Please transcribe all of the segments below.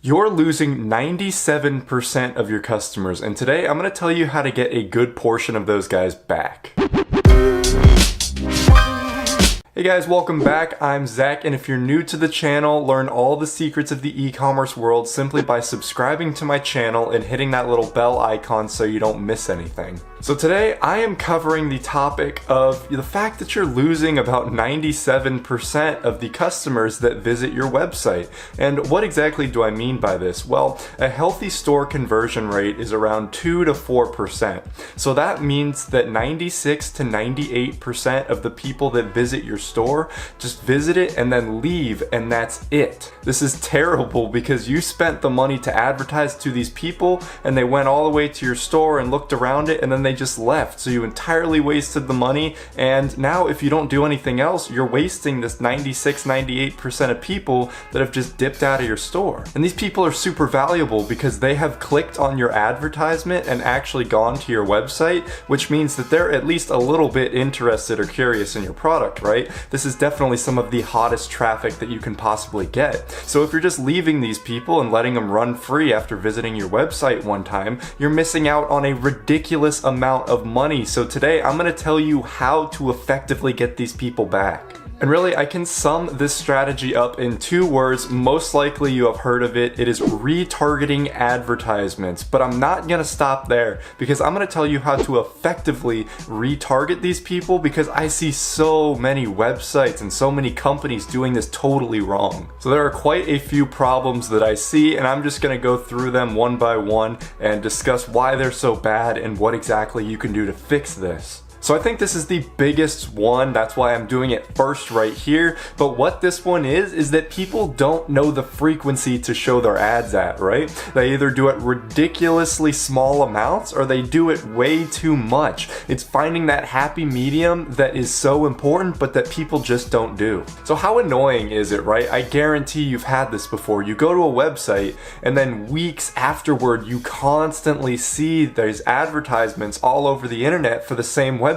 You're losing 97% of your customers, and today I'm going to tell you how to get a good portion of those guys back. Hey guys, welcome back. I'm Zach, and if you're new to the channel, learn all the secrets of the e-commerce world simply by subscribing to my channel and hitting that little bell icon so you don't miss anything. So today I am covering the topic of the fact that you're losing about 97% of the customers that visit your website. And what exactly do I mean by this? Well, a healthy store conversion rate is around 2 to 4%. So that means that 96 to 98% of the people that visit your store just visit it and then leave, and that's it. This is terrible because you spent the money to advertise to these people and they went all the way to your store and looked around it and then they just left. So you entirely wasted the money, and now if you don't do anything else, you're wasting this 96-98% of people that have just dipped out of your store. And these people are super valuable because they have clicked on your advertisement and actually gone to your website, which means that they're at least a little bit interested or curious in your product, right? This is definitely some of the hottest traffic that you can possibly get. So if you're just leaving these people and letting them run free after visiting your website one time, you're missing out on a ridiculous amount of money. So today I'm going to tell you how to effectively get these people back. And really, I can sum this strategy up in 2 words. Most likely you have heard of it. It is retargeting advertisements. But I'm not going to stop there because I'm going to tell you how to effectively retarget these people, because I see so many websites and so many companies doing this totally wrong. So there are quite a few problems that I see, and I'm just going to go through them one by one and discuss why they're so bad and what exactly you can do to fix this. So I think this is the biggest one, that's why I'm doing it first right here. But what this one is that people don't know the frequency to show their ads at, right? They either do it ridiculously small amounts or they do it way too much. It's finding that happy medium that is so important but that people just don't do. So how annoying is it, right? I guarantee you've had this before. You go to a website and then weeks afterward you constantly see there's advertisements all over the internet for the same website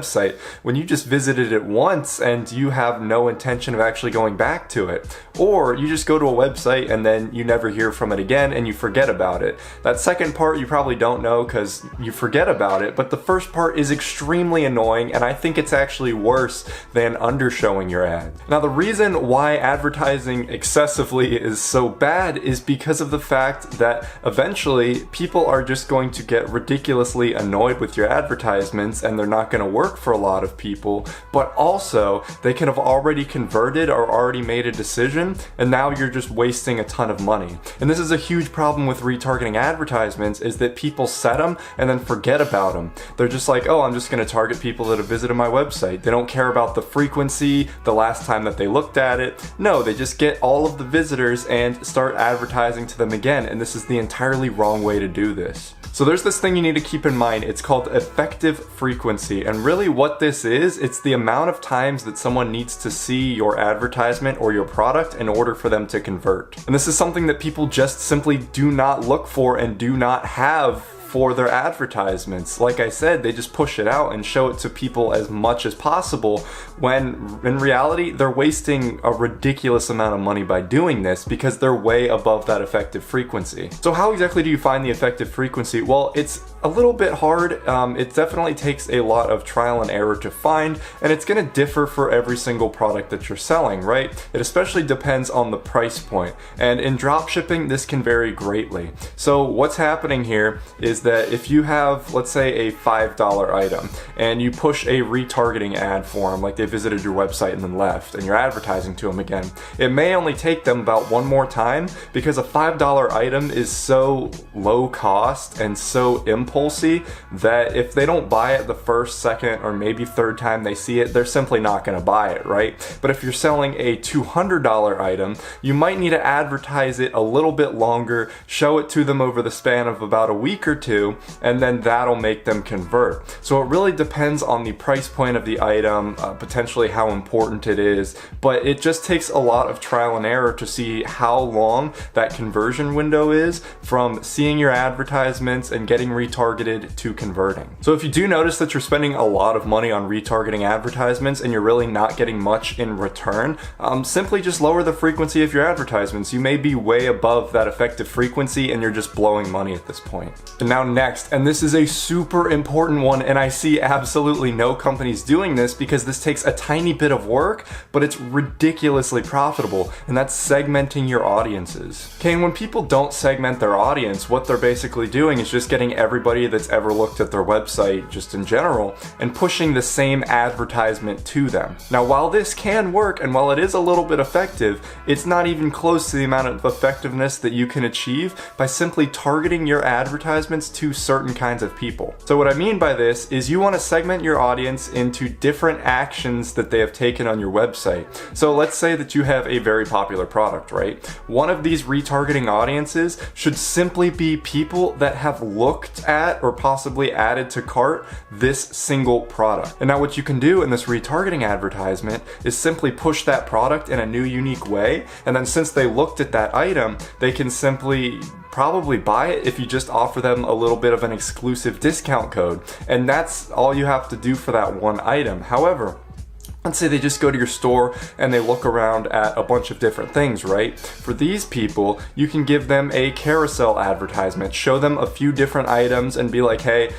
when you just visited it once and you have no intention of actually going back to it. Or you just go to a website and then you never hear from it again and you forget about it. That second part you probably don't know because you forget about it, but the first part is extremely annoying, and I think it's actually worse than undershowing your ad. Now, the reason why advertising excessively is so bad is because of the fact that eventually people are just going to get ridiculously annoyed with your advertisements and they're not going to work for a lot of people, but also they can have already converted or already made a decision, and now you're just wasting a ton of money. And this is a huge problem with retargeting advertisements, is that people set them and then forget about them. They're just like, oh, I'm just going to target people that have visited my website. They don't care about the frequency, the last time that they looked at it. No, they just get all of the visitors and start advertising to them again, and this is the entirely wrong way to do this. So there's this thing you need to keep in mind. It's called effective frequency, and really what this is, it's the amount of times that someone needs to see your advertisement or your product in order for them to convert. And this is something that people just simply do not look for and do not have for their advertisements. Like I said, they just push it out and show it to people as much as possible, when in reality they're wasting a ridiculous amount of money by doing this because they're way above that effective frequency. So how exactly do you find the effective frequency? Well, it's a little bit hard. It definitely takes a lot of trial and error to find, and it's going to differ for every single product that you're selling, right? It especially depends on the price point, and in dropshipping this can vary greatly. So what's happening here is that if you have, let's say, a $5 item and you push a retargeting ad for them, like they visited your website and then left, and you're advertising to them again, it may only take them about one more time, because a $5 item is so low cost and so impulsy that if they don't buy it the first, second, or maybe third time they see it, they're simply not going to buy it, right? But if you're selling a $200 item, you might need to advertise it a little bit longer, show it to them over the span of about a week or two, to, and then that'll make them convert. So it really depends on the price point of the item, potentially how important it is, but it just takes a lot of trial and error to see how long that conversion window is from seeing your advertisements and getting retargeted retargeted to converting. So if you do notice that you're spending a lot of money on retargeting advertisements and you're really not getting much in return, simply just lower the frequency of your advertisements. You may be way above that effective frequency and you're just blowing money at this point. And now next, and this is a super important one, and I see absolutely no companies doing this because this takes a tiny bit of work, but it's ridiculously profitable, and that's segmenting your audiences. Okay, and when people don't segment their audience, what they're basically doing is just getting everybody that's ever looked at their website, just in general, and pushing the same advertisement to them. Now, while this can work, and while it is a little bit effective, it's not even close to the amount of effectiveness that you can achieve by simply targeting your advertisements to certain kinds of people. So what I mean by this is you want to segment your audience into different actions that they have taken on your website. So let's say that you have a very popular product, right? One of these retargeting audiences should simply be people that have looked at or possibly added to cart this single product. And now what you can do in this retargeting advertisement is simply push that product in a new, unique way. And then since they looked at that item, they can simply probably buy it if you just offer them a little bit of an exclusive discount code. And that's all you have to do for that one item. However, let's say they just go to your store and they look around at a bunch of different things, right? For these people, you can give them a carousel advertisement, show them a few different items and be like, hey,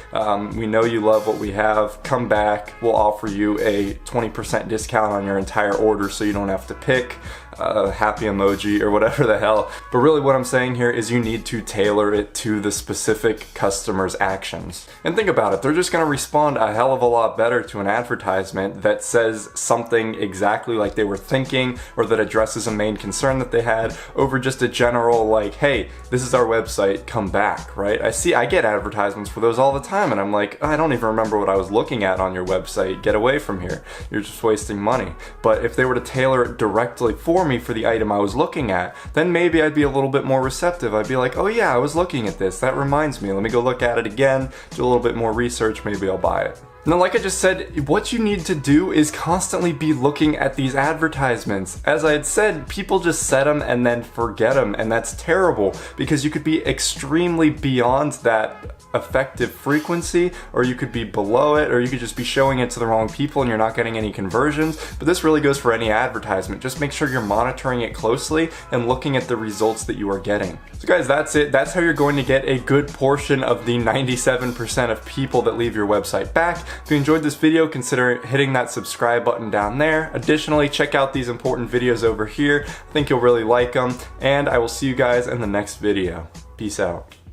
we know you love what we have, come back, we'll offer you a 20% discount on your entire order so you don't have to pick a happy emoji or whatever the hell. But really what I'm saying here is you need to tailor it to the specific customer's actions. And think about it, they're just gonna respond a hell of a lot better to an advertisement that says something exactly like they were thinking or that addresses a main concern that they had over just a general like, hey, this is our website, come back, right? I get advertisements for those all the time and I'm like, I don't even remember what I was looking at on your website, get away from here, you're just wasting money. But if they were to tailor it directly for me for the item I was looking at, then maybe I'd be a little bit more receptive. I'd be like, oh yeah, I was looking at this, that reminds me, let me go look at it again, do a little bit more research, maybe I'll buy it. Now, like I just said, what you need to do is constantly be looking at these advertisements. As I had said, people just set them and then forget them, and that's terrible because you could be extremely beyond that effective frequency, or you could be below it, or you could just be showing it to the wrong people and you're not getting any conversions. But this really goes for any advertisement. Just make sure you're monitoring it closely and looking at the results that you are getting. So guys, that's it. That's how you're going to get a good portion of the 97% of people that leave your website back. If you enjoyed this video, consider hitting that subscribe button down there. Additionally, check out these important videos over here. I think you'll really like them, and I will see you guys in the next video. Peace out.